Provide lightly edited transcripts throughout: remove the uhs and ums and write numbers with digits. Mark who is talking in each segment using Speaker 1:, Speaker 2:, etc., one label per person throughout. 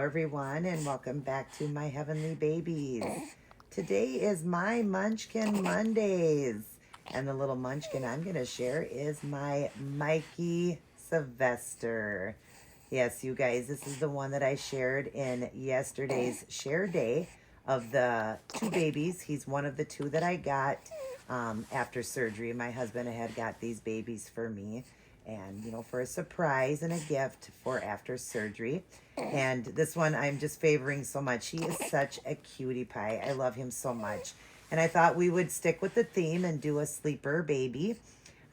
Speaker 1: everyone, and welcome back to my heavenly babies. Today is my Munchkin Mondays, and the little Munchkin I'm going to share is my Mikey Sylvester. Yes, you guys, this is the one that I shared in yesterday's share day of the two babies. He's one of the two that I got after surgery. My husband had got these babies for me, and for a surprise and a gift for after surgery. And this one I'm just favoring so much. He is such a cutie pie. I love him so much. And I thought we would stick with the theme and do a sleeper baby.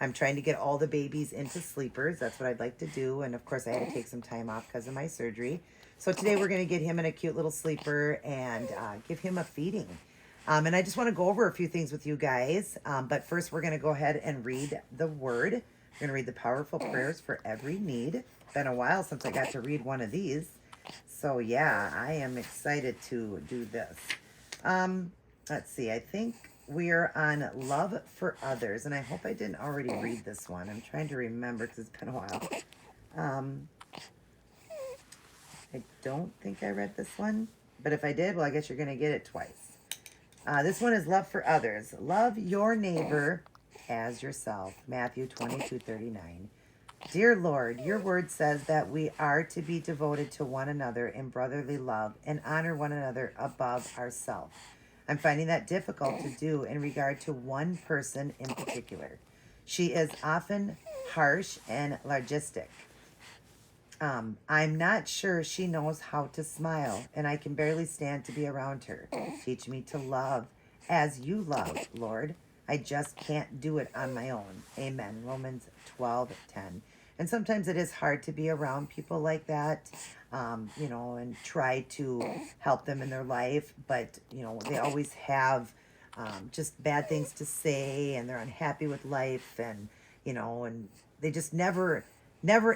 Speaker 1: I'm trying to get all the babies into sleepers. That's what I'd like to do. And of course I had to take some time off because of my surgery. So today we're going to get him in a cute little sleeper and give him a feeding. And I just want to go over a few things with you guys. But first we're going to go ahead and read the word. We're going to read the powerful prayers for every need. It's been a while since I got to read one of these. So yeah, I am excited to do this. Let's see, I think we are on love for others. And I hope I didn't already read this one. I'm trying to remember because it's been a while. I don't think I read this one. But if I did, well, I guess you're going to get it twice. This one is love for others. Love your neighbor as yourself. Matthew 22:39. Dear Lord, your word says that we are to be devoted to one another in brotherly love and honor one another above ourselves. I'm finding that difficult to do in regard to one person in particular. She is often harsh and logistic. I'm not sure she knows how to smile, and I can barely stand to be around her. Teach me to love as you love, Lord. I just can't do it on my own. Amen. Romans 12:10. And sometimes it is hard to be around people like that, and try to help them in their life. But, they always have just bad things to say, and they're unhappy with life, and they just never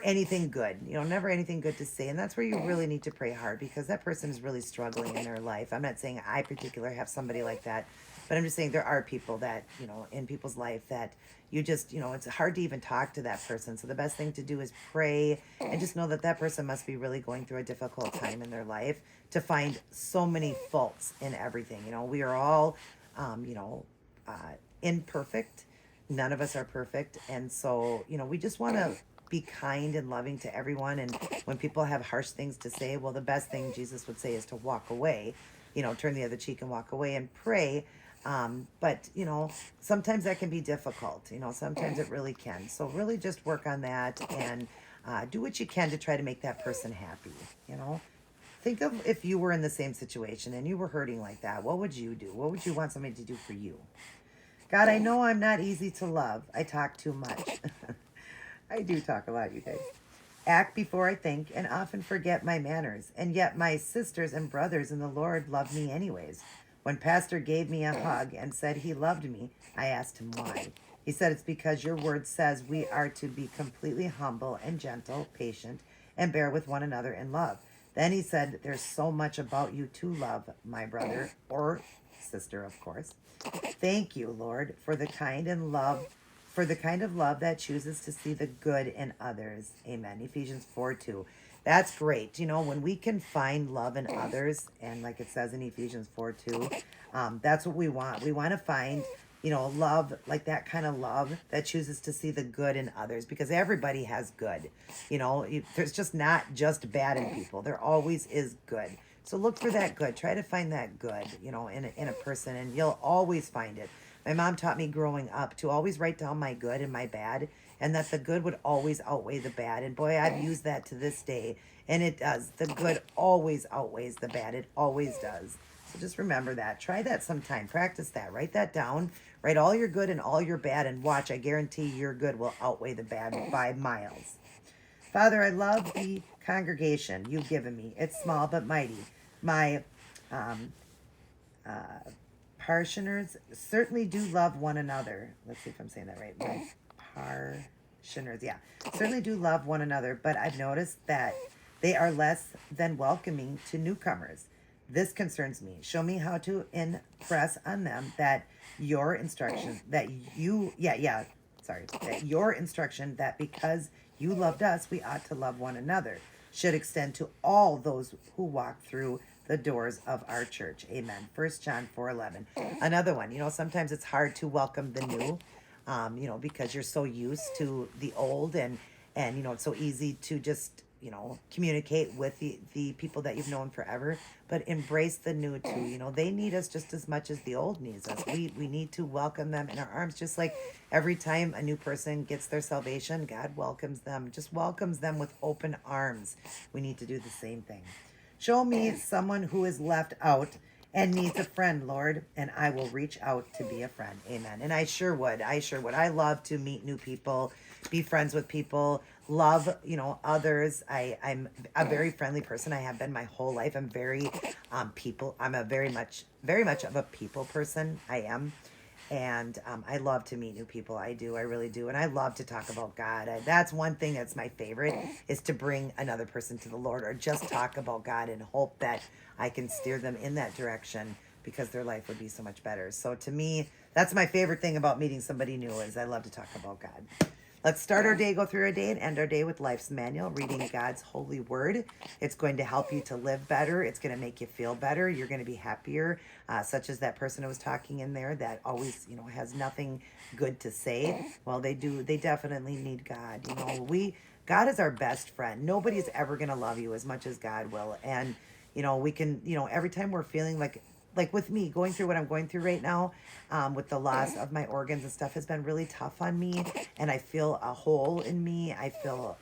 Speaker 1: anything good, never anything good to say. And that's where you really need to pray hard, because that person is really struggling in their life. I'm not saying I particularly have somebody like that, but I'm just saying there are people that, in people's life that you just, it's hard to even talk to that person. So the best thing to do is pray and just know that that person must be really going through a difficult time in their life to find so many faults in everything. We are all, imperfect. None of us are perfect. And so, we just want to be kind and loving to everyone. And when people have harsh things to say, well, the best thing Jesus would say is to walk away, turn the other cheek and walk away and pray. But sometimes that can be difficult, sometimes it really can. So really just work on that and do what you can to try to make that person happy. Think of if you were in the same situation and you were hurting like that. What would you do? What would you want somebody to do for you? God, I know I'm not easy to love. I talk too much. I do talk a lot, you guys. Act before I think and often forget my manners. And yet my sisters and brothers in the Lord love me anyways. When Pastor gave me a hug and said he loved me, I asked him why. He said it's because your word says we are to be completely humble and gentle, patient, and bear with one another in love. Then he said, there's so much about you to love, my brother, or sister, of course. Thank you, Lord, for the kind of love that chooses to see the good in others. Amen. Ephesians 4:2. That's great. When we can find love in others, and like it says in Ephesians 4:2, that's what we want. We want to find, love, like that kind of love that chooses to see the good in others, because everybody has good. There's just not just bad in people. There always is good. So look for that good. Try to find that good, in a person, and you'll always find it. My mom taught me growing up to always write down my good and my bad, and that the good would always outweigh the bad. And boy, I've used that to this day, and it does. The good always outweighs the bad. It always does. So just remember that. Try that sometime. Practice that. Write that down. Write all your good and all your bad, and watch. I guarantee your good will outweigh the bad by miles. Father, I love the congregation you've given me. It's small but mighty. My parishioners certainly do love one another. Let's see if I'm saying that right. My parishioners, yeah, certainly do love one another, but I've noticed that they are less than welcoming to newcomers. This concerns me. Show me how to impress on them that your instruction, that your instruction that because you loved us, we ought to love one another. should extend to all those who walk through the doors of our church. Amen. 1 John 4:11. Another one, sometimes it's hard to welcome the new, because you're so used to the old, and it's so easy to just, communicate with the people that you've known forever, but embrace the new too. They need us just as much as the old needs us. We need to welcome them in our arms, just like every time a new person gets their salvation, God welcomes them, just welcomes them with open arms. We need to do the same thing. Show me someone who is left out and needs a friend, Lord, and I will reach out to be a friend. Amen. And I sure would. I love to meet new people, be friends with people, love, others. I'm a very friendly person. I have been my whole life. I'm very I'm a very much of a people person. I am. And I love to meet new people. I do. I really do. And I love to talk about God. That's one thing that's my favorite, is to bring another person to the Lord, or just talk about God and hope that I can steer them in that direction, because their life would be so much better. So to me, that's my favorite thing about meeting somebody new, is I love to talk about God. Let's start our day, go through our day, and end our day with Life's Manual, reading God's holy word. It's going to help you to live better. It's going to make you feel better. You're going to be happier, such as that person who was talking in there that always, has nothing good to say. Well, they do. They definitely need God. God is our best friend. Nobody's ever going to love you as much as God will. And, we can, every time we're feeling like with me going through what I'm going through right now, with the loss of my organs and stuff, has been really tough on me, and I feel a hole in me. I feel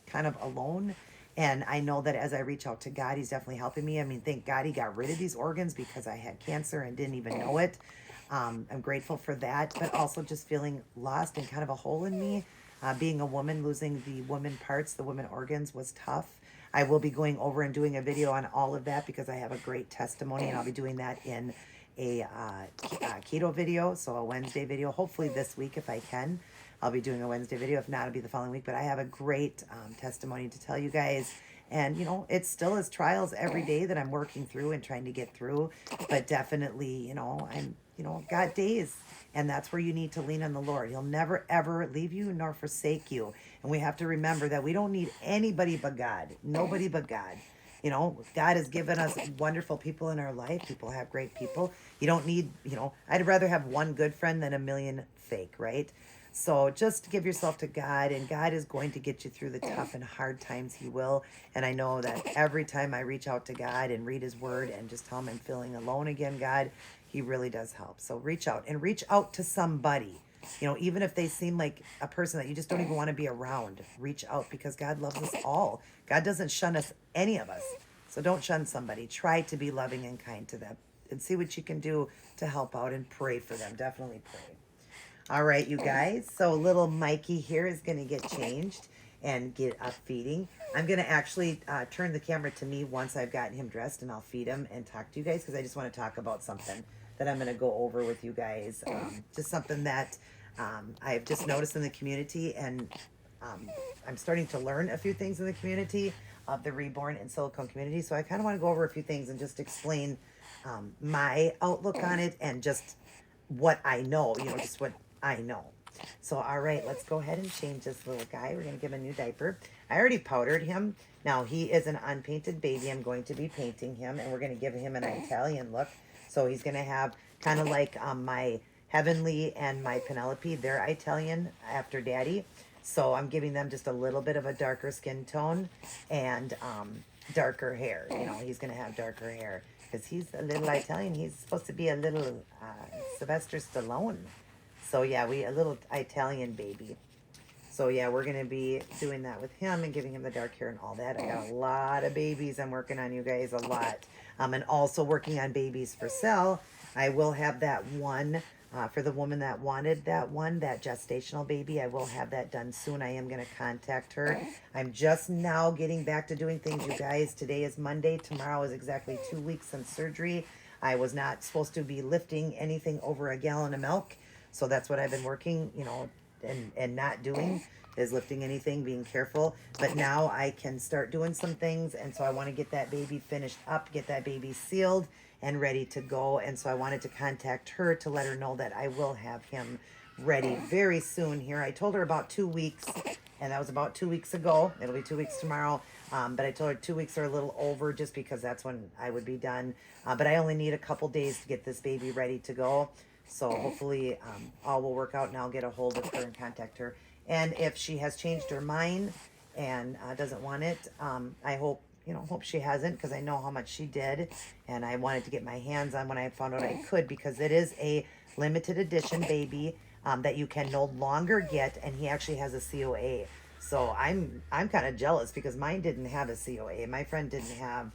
Speaker 1: kind of alone, and I know that as I reach out to God, he's definitely helping me. I mean, thank God he got rid of these organs, because I had cancer and didn't even know it. I'm grateful for that, but also just feeling lost and kind of a hole in me. Being a woman, losing the woman parts, the woman organs, was tough. I will be going over and doing a video on all of that, because I have a great testimony, and I'll be doing that in a keto video, so a Wednesday video, hopefully this week if I can. I'll be doing a Wednesday video. If not, it'll be the following week. But I have a great testimony to tell you guys. And, it still is trials every day that I'm working through and trying to get through. But definitely, I'm, got days. And that's where you need to lean on the Lord. He'll never, ever leave you nor forsake you. And we have to remember that we don't need anybody but God. Nobody but God. God has given us wonderful people in our life. People have great people. You don't need, I'd rather have one good friend than a million fake, right? So just give yourself to God, and God is going to get you through the tough and hard times. He will. And I know that every time I reach out to God and read his word and just tell him I'm feeling alone again, God, he really does help. So reach out to somebody. Even if they seem like a person that you just don't even want to be around, reach out, because God loves us all. God doesn't shun us, any of us. So don't shun somebody. Try to be loving and kind to them, and see what you can do to help out, and pray for them. Definitely pray. All right, you guys. So little Mikey here is going to get changed and get a feeding. I'm going to actually turn the camera to me once I've gotten him dressed, and I'll feed him and talk to you guys, because I just want to talk about something that I'm going to go over with you guys. Just something that I've just noticed in the community, and I'm starting to learn a few things in the community of the Reborn and Silicone community. So I kind of want to go over a few things and just explain my outlook on it, and just what I know, just what I know. So, all right, let's go ahead and change this little guy. We're going to give him a new diaper. I already powdered him. Now, he is an unpainted baby. I'm going to be painting him, and we're going to give him an Italian look. So he's going to have kind of like my Heavenly and my Penelope. They're Italian after Daddy. So I'm giving them just a little bit of a darker skin tone and darker hair. He's going to have darker hair, because he's a little Italian. He's supposed to be a little Sylvester Stallone. So yeah, a little Italian baby. So yeah, we're going to be doing that with him and giving him the dark hair and all that. I got a lot of babies I'm working on, you guys, a lot. And also working on babies for sale. I will have that one for the woman that wanted that one, that gestational baby. I will have that done soon. I am going to contact her. I'm just now getting back to doing things, you guys. Today is Monday. Tomorrow is exactly 2 weeks since surgery. I was not supposed to be lifting anything over a gallon of milk. So that's what I've been working, and not doing, is lifting anything, being careful. But now I can start doing some things. And so I want to get that baby finished up, get that baby sealed and ready to go. And so I wanted to contact her to let her know that I will have him ready very soon here. I told her about 2 weeks, and that was about 2 weeks ago. It'll be 2 weeks tomorrow. But I told her 2 weeks are a little over just because that's when I would be done. But I only need a couple days to get this baby ready to go. So hopefully all will work out and I'll get a hold of her and contact her. And if she has changed her mind and doesn't want it, I hope she hasn't, because I know how much she did. And I wanted to get my hands on when I found out I could, because it is a limited edition baby that you can no longer get. And he actually has a COA. So I'm kind of jealous because mine didn't have a COA. My friend didn't have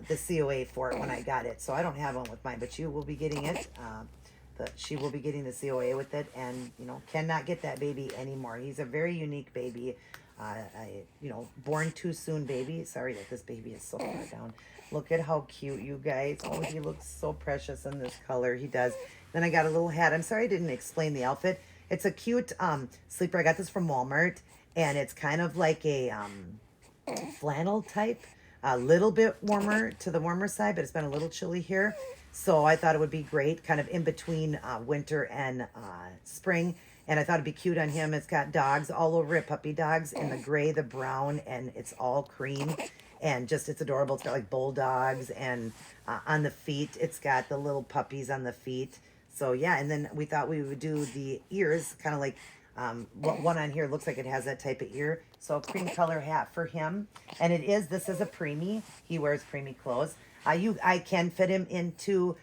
Speaker 1: the COA for it when I got it. So I don't have one with mine, but you will be getting it. She will be getting the COA with it, and cannot get that baby anymore. He's a very unique baby. Born too soon baby. Sorry that this baby is so far down. Look at how cute, you guys. Oh, he looks so precious in this color. He does. Then I got a little hat. I'm sorry I didn't explain the outfit. It's a cute sleeper. I got this from Walmart, and it's kind of like a flannel type. A little bit warmer to the warmer side, but it's been a little chilly here. So I thought it would be great, kind of in between winter and spring. And I thought it'd be cute on him. It's got dogs all over it, puppy dogs, in the gray, the brown, and it's all cream. And just, it's adorable. It's got like bulldogs, and on the feet, it's got the little puppies on the feet. So yeah, and then we thought we would do the ears, kind of like one on here looks like it has that type of ear. So a cream color hat for him. And this is a preemie. He wears preemie clothes. I can fit him into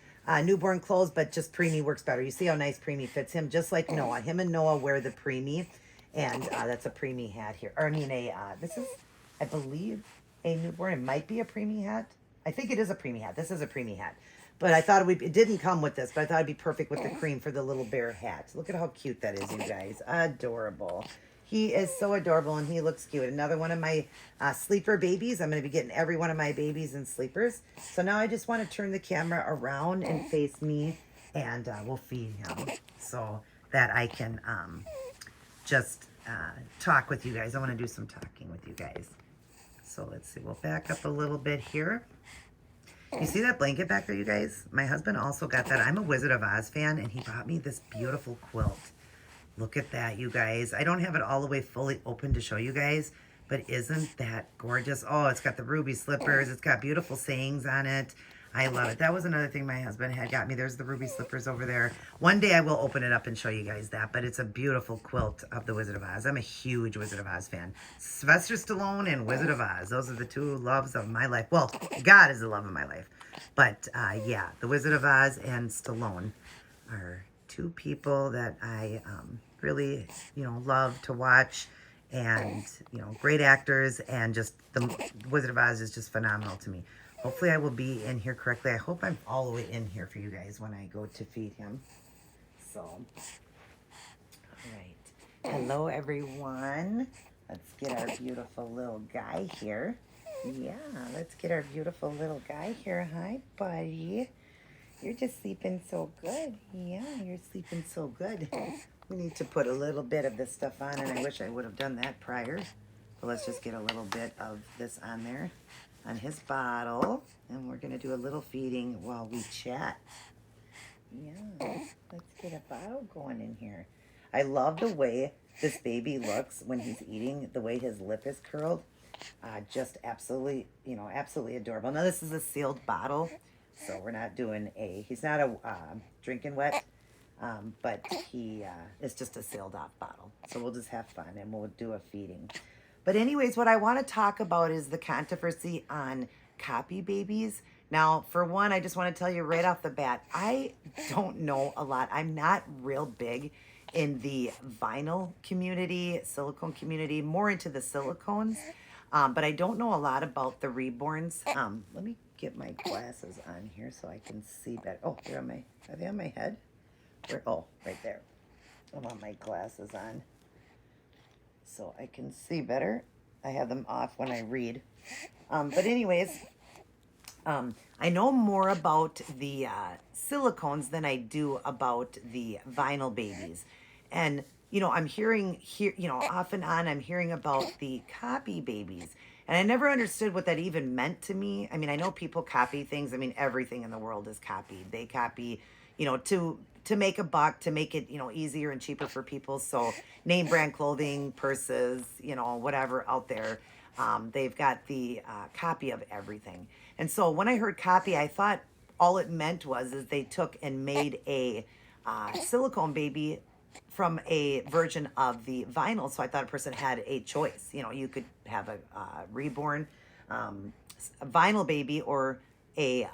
Speaker 1: newborn clothes, but just preemie works better. You see how nice preemie fits him, just like Noah. Him and Noah wear the preemie, and that's a preemie hat here. Or I mean, this is, I believe, a newborn. It might be a preemie hat. I think it is a preemie hat. This is a preemie hat. But I thought it didn't come with this, but I thought it'd be perfect with the cream for the little bear hat. Look at how cute that is, you guys. Adorable. He is so adorable, and he looks cute. Another one of my sleeper babies. I'm going to be getting every one of my babies in sleepers. So now I just want to turn the camera around and face me, and we'll feed him so that I can just talk with you guys. I want to do some talking with you guys. So let's see. We'll back up a little bit here. You see that blanket back there, you guys? My husband also got that. I'm a Wizard of Oz fan, and he bought me this beautiful quilt. Look at that, you guys. I don't have it all the way fully open to show you guys, but isn't that gorgeous? Oh, it's got the ruby slippers. It's got beautiful sayings on it. I love it. That was another thing my husband had got me. There's the ruby slippers over there. One day I will open it up and show you guys that, but it's a beautiful quilt of the Wizard of Oz. I'm a huge Wizard of Oz fan. Sylvester Stallone and Wizard of Oz. Those are the two loves of my life. Well, God is the love of my life. But yeah, the Wizard of Oz and Stallone are two people that I really, love to watch, and, great actors, and just the Wizard of Oz is just phenomenal to me. Hopefully I will be in here correctly. I hope I'm all the way in here for you guys when I go to feed him. So, all right. Hello, everyone. Let's get our beautiful little guy here. Yeah, let's get our beautiful little guy here. Hi, buddy. You're just sleeping so good. Yeah, you're sleeping so good. We need to put a little bit of this stuff on, and I wish I would have done that prior. But let's just get a little bit of this on there, on his bottle. And we're going to do a little feeding while we chat. Yeah, let's get a bottle going in here. I love the way this baby looks when he's eating, the way his lip is curled. Just absolutely, absolutely adorable. Now, this is a sealed bottle. So we're not doing he's not a drinking wet, but he is just a sealed off bottle. So we'll just have fun and we'll do a feeding. But anyways, what I want to talk about is the controversy on copy babies. Now, for one, I just want to tell you right off the bat, I don't know a lot. I'm not real big in the vinyl community, silicone community, more into the silicones. But I don't know a lot about the Reborns. Let me get my glasses on here so I can see better. Oh, are they on my head? Oh, right there. I want my glasses on so I can see better. I have them off when I read. But anyways, I know more about the silicones than I do about the vinyl babies. And, I'm hearing here, off and on, I'm hearing about the copy babies. And I never understood what that even meant to me. I mean, I know people copy things. I mean, everything in the world is copied. They copy, to make a buck, to make it, easier and cheaper for people. So name brand clothing, purses, whatever out there. They've got the copy of everything. And so when I heard copy, I thought all it meant was is they took and made a silicone baby from a version of the vinyl. So I thought a person had a choice. You know, you could have a Reborn vinyl baby or a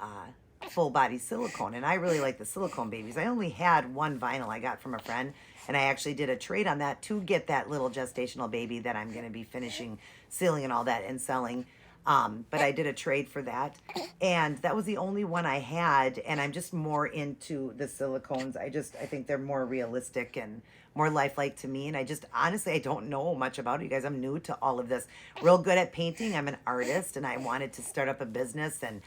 Speaker 1: full body silicone. And I really like the silicone babies. I only had one vinyl I got from a friend, and I actually did a trade on that to get that little gestational baby that I'm going to be finishing sealing and all that and selling. But I did a trade for that, and that was the only one I had. And I'm just more into the silicones. I think they're more realistic and more lifelike to me. And I just honestly, I don't know much about it, you guys. I'm new to all of this. Real good at painting. I'm an artist, and I wanted to start up a business and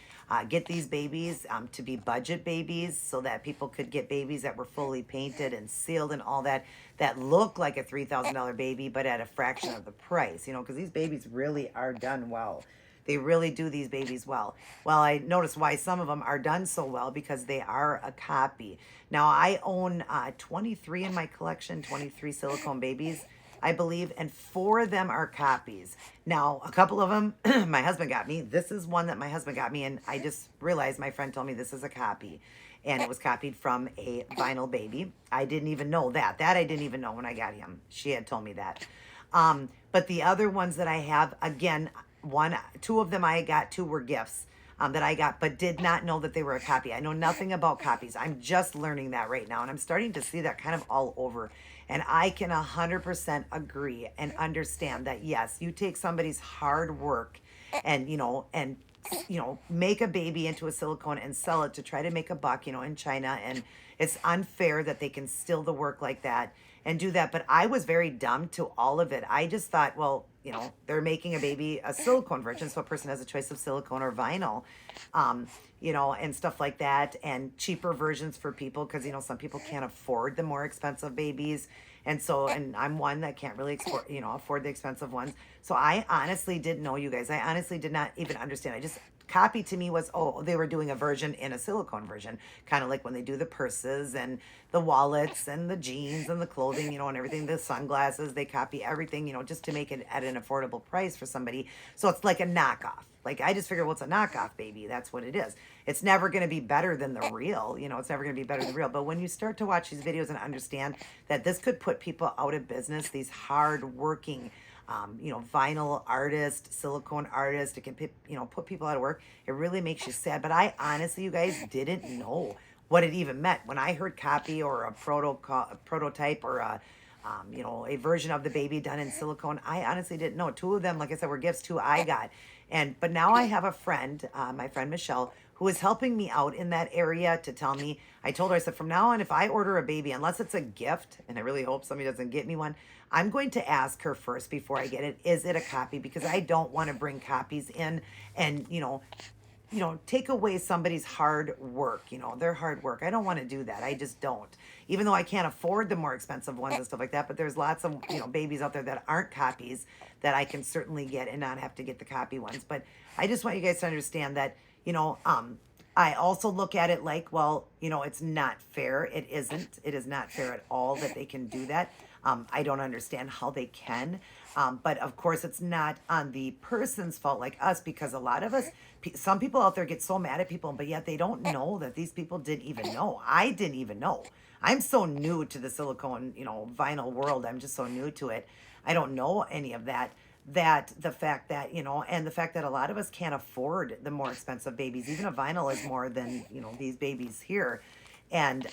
Speaker 1: get these babies to be budget babies, so that people could get babies that were fully painted and sealed and all that, that look like a $3,000 baby, but at a fraction of the price. You know, because these babies really are done well. They really do these babies well. Well, I noticed why some of them are done so well, because they are a copy. Now, I own 23 in my collection, 23 silicone babies, I believe, and 4 of them are copies. Now, a couple of them my husband got me. This is one that my husband got me, and I just realized my friend told me this is a copy, and it was copied from a vinyl baby. I didn't even know that. That I didn't even know when I got him. She had told me that. But the other ones that I have, again, 2 of them I got, 2 were gifts that I got, but did not know that they were a copy. I know nothing about copies. I'm just learning that right now, and I'm starting to see that kind of all over. And I can 100% agree and understand that, yes, you take somebody's hard work and, make a baby into a silicone and sell it to try to make a buck, in China. And it's unfair that they can steal the work like that and do that. But I was very dumb to all of it. I just thought, well, they're making a baby a silicone version, so a person has a choice of silicone or vinyl, and stuff like that, and cheaper versions for people, because some people can't afford the more expensive babies, and I'm one that can't really afford the expensive ones. So I honestly didn't know, you guys. I honestly did not even understand. I just copy to me was, they were doing a version in a silicone version, kind of like when they do the purses and the wallets and the jeans and the clothing, and everything, the sunglasses, they copy everything, just to make it at an affordable price for somebody. So it's like a knockoff. Like, I just figured, well, it's a knockoff, baby. That's what it is. It's never going to be better than the real, it's never going to be better than the real. But when you start to watch these videos and understand that this could put people out of business, these hard working vinyl artist, silicone artist, it can put people out of work. It really makes you sad. But I honestly, you guys, didn't know what it even meant. When I heard copy or a prototype or a version of the baby done in silicone, I honestly didn't know. 2 of them, like I said, were gifts. 2 I got. But now I have a friend, my friend Michelle, who is helping me out in that area to tell me. I told her, I said, from now on, if I order a baby, unless it's a gift, and I really hope somebody doesn't get me one, I'm going to ask her first before I get it, is it a copy? Because I don't want to bring copies in and, take away somebody's hard work, their hard work. I don't want to do that. I just don't. Even though I can't afford the more expensive ones and stuff like that, but there's lots of, babies out there that aren't copies that I can certainly get and not have to get the copy ones. But I just want you guys to understand that, I also look at it like, well, it's not fair. It isn't. It is not fair at all that they can do that. I don't understand how they can. But of course, it's not on the person's fault like us, because a lot of us, some people out there get so mad at people, but yet they don't know that these people didn't even know. I didn't even know. I'm so new to the silicone, vinyl world. I'm just so new to it. I don't know any of that. That the fact that, and the fact that a lot of us can't afford the more expensive babies. Even a vinyl is more than, these babies here. And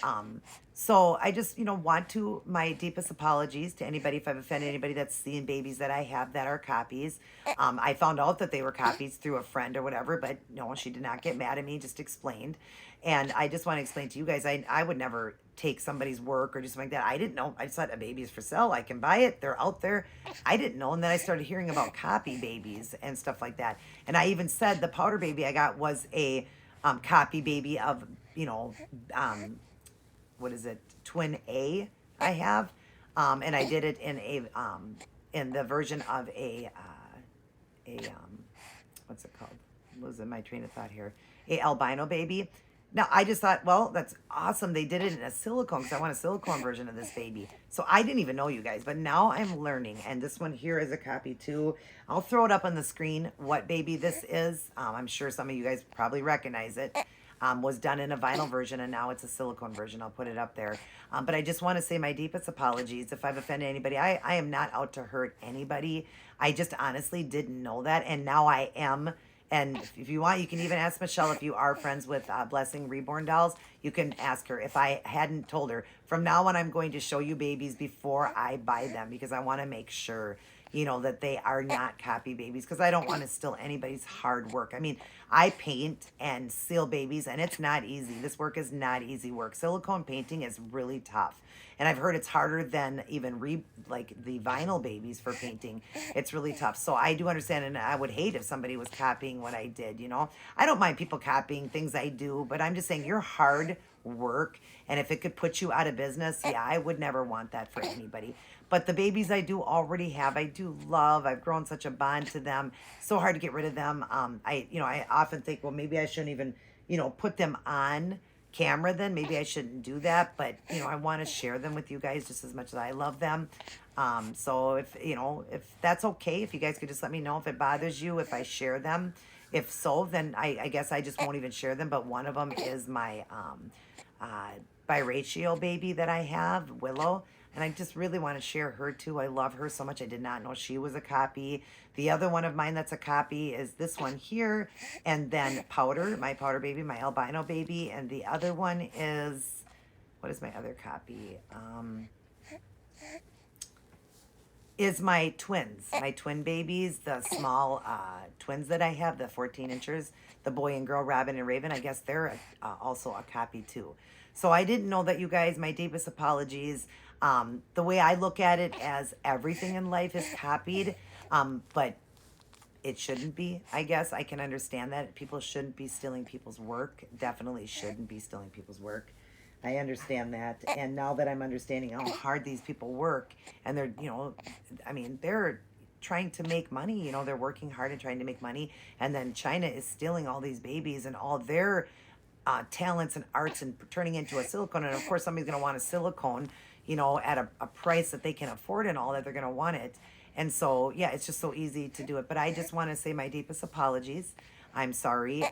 Speaker 1: so I just, want to, my deepest apologies to anybody if I've offended anybody that's seeing babies that I have that are copies. I found out that they were copies through a friend or whatever, but no, she did not get mad at me, just explained. And I just want to explain to you guys, I would never take somebody's work or do something like that. I didn't know. I just thought a baby is for sale. I can buy it. They're out there. I didn't know. And then I started hearing about copy babies and stuff like that. And I even said the powder baby I got was a copy baby of, what is it? Twin A I have. And I did it in the version of what's it called? I'm losing my train of thought here. A albino baby. Now, I just thought, well, that's awesome. They did it in a silicone because I want a silicone version of this baby. So I didn't even know, you guys, but now I'm learning. And this one here is a copy too. I'll throw it up on the screen what baby this is. I'm sure some of you guys probably recognize it. Was done in a vinyl version and now it's a silicone version. I'll put it up there. But I just want to say my deepest apologies if I've offended anybody. I am not out to hurt anybody. I just honestly didn't know that. And now I am. And if you want, you can even ask Michelle if you are friends with Blessing Reborn Dolls. You can ask her. If I hadn't told her, from now on, I'm going to show you babies before I buy them because I want to make sure, you know, that they are not copy babies because I don't want to steal anybody's hard work. I mean, I paint and seal babies and it's not easy. This work is not easy work. Silicone painting is really tough. And I've heard it's harder than even like the vinyl babies for painting. It's really tough. So I do understand, and I would hate if somebody was copying what I did, you know. I don't mind people copying things I do, but I'm just saying your hard work, and if it could put you out of business, yeah, I would never want that for anybody. But the babies I do already have, I do love. I've grown such a bond to them. So hard to get rid of them. I often think, well, maybe I shouldn't even, put them on camera then. Maybe I shouldn't do that, but I want to share them with you guys just as much as I love them. So if that's okay, if you guys could just let me know if it bothers you if I share them. If so, then I guess I just won't even share them. But one of them is my biratio baby that I have, Willow. And I just really want to share her too. I love her so much. I did not know she was a copy. The other one of mine that's a copy is this one here. And then Powder, my Powder baby, my albino baby. And the other one is, what is my other copy? Is my twins, my twin babies, the small twins that I have, the 14 inchers, the boy and girl, Robin and Raven. I guess they're also a copy too. So I didn't know that, you guys. My deepest apologies. The way I look at it, as everything in life is copied, but it shouldn't be. I guess I can understand that people shouldn't be stealing people's work. Definitely shouldn't be stealing people's work. I understand that. And now that I'm understanding how hard these people work, and they're, they're trying to make money, they're working hard and trying to make money. And then China is stealing all these babies and all their talents and arts and turning into a silicone. And of course, somebody's going to want a silicone, at a price that they can afford and all that, they're going to want it. And so, yeah, it's just so easy to do it. But I just want to say my deepest apologies. I'm sorry.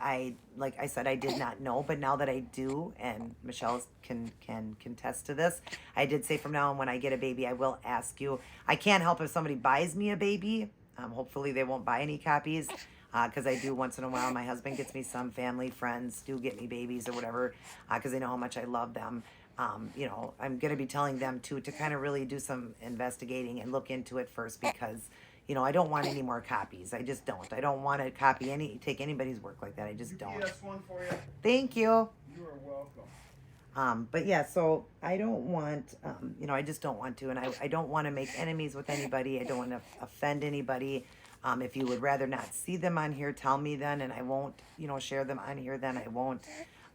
Speaker 1: Like I said, I did not know, but now that I do, and Michelle can contest to this, I did say from now on when I get a baby, I will ask you. I can't help if somebody buys me a baby. Hopefully they won't buy any copies, because I do once in a while. My husband gets me some, family, friends do get me babies or whatever, because they know how much I love them. I'm going to be telling them to kind of really do some investigating and look into it first because, I don't want any more copies. I just don't. I don't want to take anybody's work like that. I just don't.
Speaker 2: Yes, one for you.
Speaker 1: Thank you.
Speaker 2: You are welcome.
Speaker 1: But yeah, so I don't want, I just don't want to. And I don't want to make enemies with anybody. I don't want to offend anybody. If you would rather not see them on here, tell me then, and I won't, share them on here, then I won't.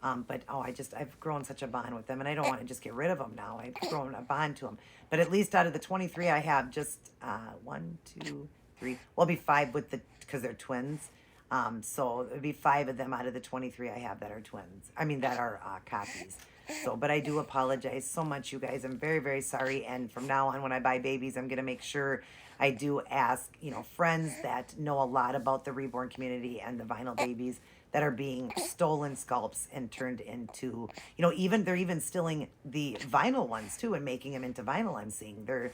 Speaker 1: But I've grown such a bond with them, and I don't want to just get rid of them now. I've grown a bond to them. But at least out of the 23 I have, just 1, 2, 3. Well, it'll be 5 because they're twins. So it'll be 5 of them out of the 23 I have that are twins. That are copies. So, but I do apologize so much, you guys. I'm very, very sorry. And from now on, when I buy babies, I'm going to make sure I do ask, friends that know a lot about the Reborn community and the vinyl babies that are being stolen scalps and turned into, they're even stealing the vinyl ones too and making them into vinyl. I'm seeing they're,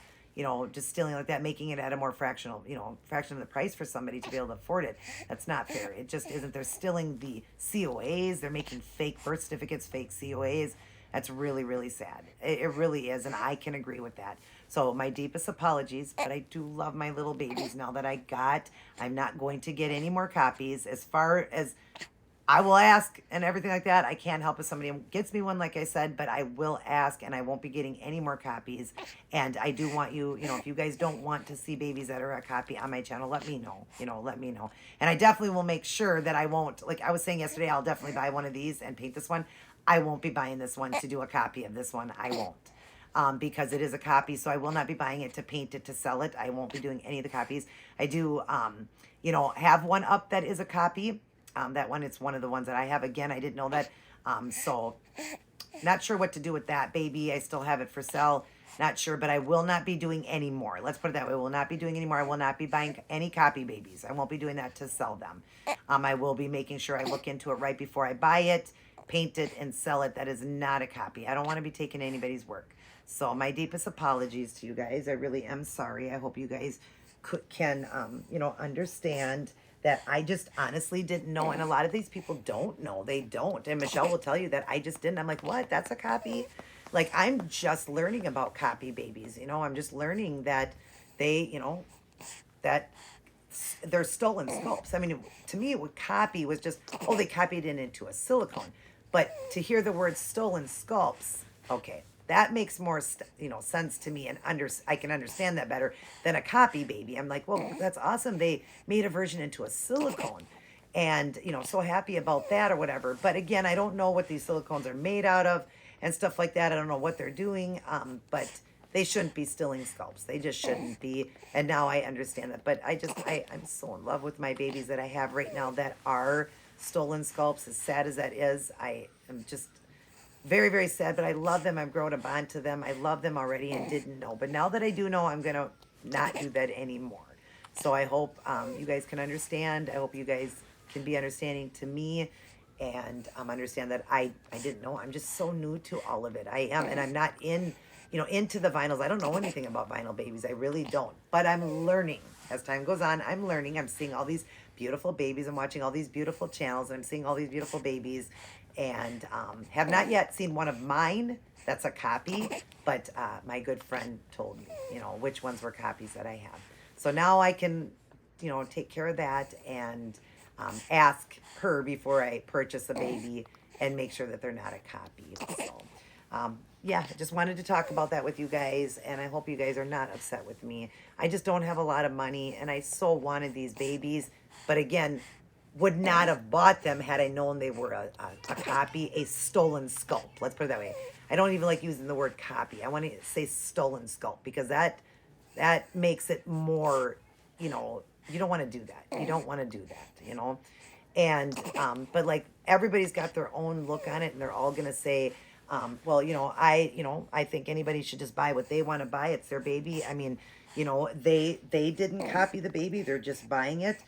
Speaker 1: just stealing like that, making it at a more fraction of the price for somebody to be able to afford it. That's not fair. It just isn't. They're stealing the COAs. They're making fake birth certificates, fake COAs. That's really, really sad. It really is. And I can agree with that. So my deepest apologies, but I do love my little babies now that I'm not going to get any more copies. As far as I will ask and everything like that, I can't help if somebody gets me one, like I said, but I will ask and I won't be getting any more copies. And I do want you, if you guys don't want to see babies that are a copy on my channel, let me know, let me know. And I definitely will make sure that I won't, like I was saying yesterday, I'll definitely buy one of these and paint this one. I won't be buying this one to do a copy of this one. I won't. Because it is a copy, so I will not be buying it to paint it, to sell it. I won't be doing any of the copies. I do, have one up that is a copy. That one, it's one of the ones that I have. Again, I didn't know that So not sure what to do with that baby. I still have it for sale. Not sure, but I will not be doing any more. Let's put it that way. I will not be doing any more. I will not be buying any copy babies. I won't be doing that to sell them. I will be making sure I look into it right before I buy it, paint it, and sell it. That is not a copy. I don't want to be taking anybody's work. So my deepest apologies to you guys. I really am sorry. I hope you guys can understand that I just honestly didn't know. And a lot of these people don't know. They don't. And Michelle will tell you that I just didn't. I'm like, what? That's a copy? Like, I'm just learning about copy babies. I'm just learning that they, that they're stolen sculpts. I mean, to me, copy was just, they copied it into a silicone. But to hear the word stolen sculpts, okay, that makes more, sense to me, and I can understand that better than a copy baby. I'm like, well, that's awesome. They made a version into a silicone, and so happy about that or whatever. But again, I don't know what these silicones are made out of and stuff like that. I don't know what they're doing, but they shouldn't be stealing sculpts. They just shouldn't be. And now I understand that. But I'm so in love with my babies that I have right now that are stolen sculpts. As sad as that is, I am just very, very sad, but I love them. I've grown a bond to them. I love them already and didn't know. But now that I do know, I'm going to not do that anymore. So I hope you guys can understand. I hope you guys can be understanding to me and understand that I didn't know. I'm just so new to all of it. I am, and I'm not into the vinyls. I don't know anything about vinyl babies. I really don't. But I'm learning. As time goes on, I'm learning. I'm seeing all these beautiful babies. I'm watching all these beautiful channels. And I'm seeing all these beautiful babies. And have not yet seen one of mine that's a copy, but my good friend told me, which ones were copies that I have. So now I can, take care of that and ask her before I purchase a baby and make sure that they're not a copy. So, I just wanted to talk about that with you guys, and I hope you guys are not upset with me. I just don't have a lot of money, and I so wanted these babies, but again, would not have bought them had I known they were a copy, a stolen sculpt. Let's put it that way. I don't even like using the word copy. I want to say stolen sculpt because that makes it more, you don't want to do that. You don't want to do that, And, but like everybody's got their own look on it, and they're all going to say, I think anybody should just buy what they want to buy. It's their baby. I mean, they didn't copy the baby. They're just buying it.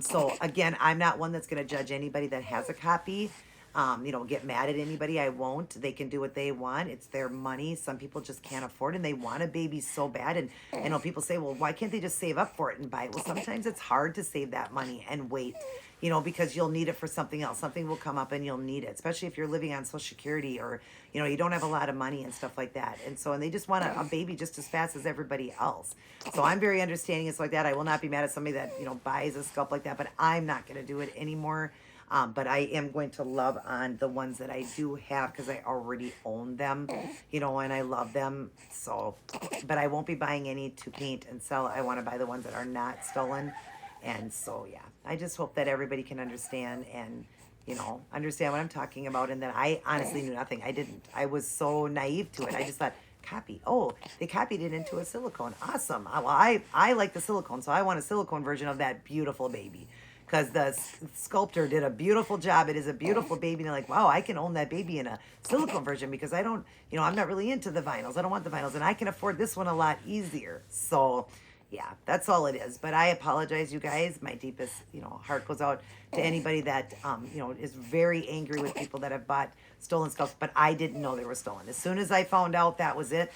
Speaker 1: So again, I'm not one that's going to judge anybody that has a copy. Get mad at anybody. I won't. They can do what they want. It's their money. Some people just can't afford it, and they want a baby so bad. And I know people say, well, why can't they just save up for it and buy it? Well, sometimes it's hard to save that money and wait, because you'll need it for something else. Something will come up and you'll need it, especially if you're living on Social Security or, you don't have a lot of money and stuff like that. And so, and they just want a baby just as fast as everybody else. So I'm very understanding. It's like that. I will not be mad at somebody that, buys a sculpt like that, but I'm not going to do it anymore. But I am going to love on the ones that I do have because I already own them, and I love them. So, but I won't be buying any to paint and sell. I want to buy the ones that are not stolen. And so, I just hope that everybody can understand and, understand what I'm talking about. And that I honestly knew nothing. I didn't. I was so naive to it. I just thought, copy. Oh, they copied it into a silicone. Awesome. Well, I like the silicone, so I want a silicone version of that beautiful baby. Because the sculptor did a beautiful job. It is a beautiful baby. And they're like, wow, I can own that baby in a silicone version because I don't, I'm not really into the vinyls. I don't want the vinyls. And I can afford this one a lot easier. So, that's all it is. But I apologize, you guys. My deepest, heart goes out to anybody that, is very angry with people that have bought stolen sculpts. But I didn't know they were stolen. As soon as I found out, that was it.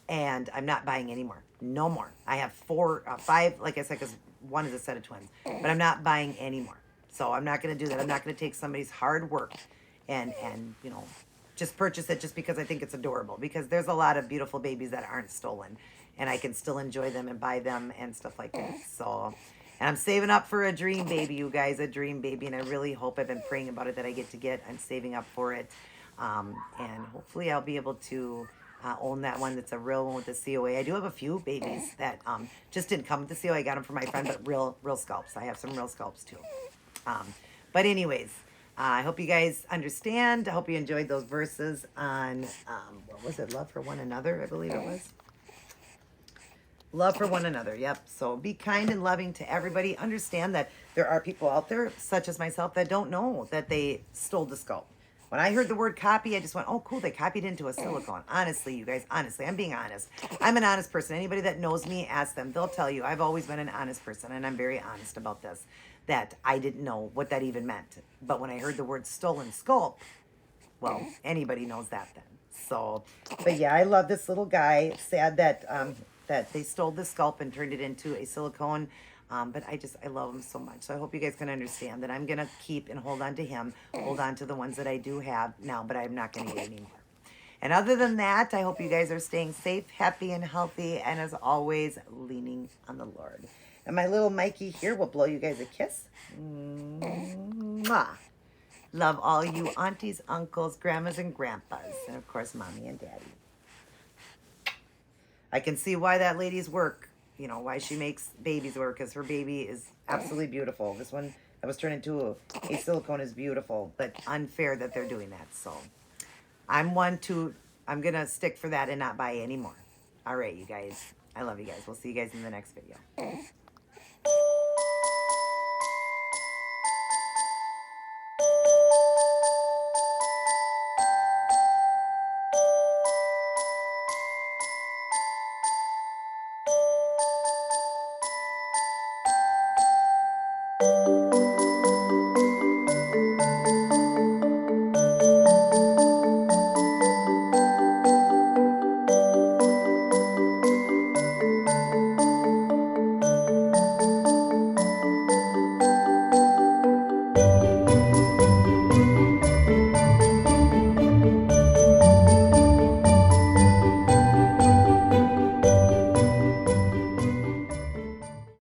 Speaker 1: And I'm not buying any more. No more. I have 5, like I said, because one is a set of twins, but I'm not buying any more. So I'm not going to do that. I'm not going to take somebody's hard work and just purchase it just because I think it's adorable, because there's a lot of beautiful babies that aren't stolen and I can still enjoy them and buy them and stuff like that. So, and I'm saving up for a dream baby, you guys, a dream baby. And I really hope, I've been praying about it, that I get to get. I'm saving up for it. And hopefully I'll be able to own that one that's a real one with the COA. I do have a few babies that just didn't come with the COA. I got them from my friend, but real sculpts. I have some real sculpts too. But anyways, I hope you guys understand. I hope you enjoyed those verses on, what was it? Love for one another, I believe it was. Love for one another. Yep. So be kind and loving to everybody. Understand that there are people out there, such as myself, that don't know that they stole the sculpt. When I heard the word copy, I just went, oh, cool, they copied into a silicone. Honestly, you guys, honestly, I'm being honest. I'm an honest person. Anybody that knows me, ask them. They'll tell you I've always been an honest person, and I'm very honest about this, that I didn't know what that even meant. But when I heard the word stolen sculpt, well, anybody knows that then. So, but yeah, I love this little guy. Sad that that they stole the scalp and turned it into a silicone. But I love him so much. So I hope you guys can understand that I'm going to keep and hold on to him, hold on to the ones that I do have now, but I'm not going to get any more. And other than that, I hope you guys are staying safe, happy, and healthy. And as always, leaning on the Lord. And my little Mikey here will blow you guys a kiss. Mwah. Love all you aunties, uncles, grandmas, and grandpas. And of course, mommy and daddy. I can see why that lady's work, you know, why she makes babies work, because her baby is absolutely beautiful. This one that was turned into a silicone is beautiful, but unfair that they're doing that. So I'm going to stick for that and not buy any more. All right, you guys. I love you guys. We'll see you guys in the next video.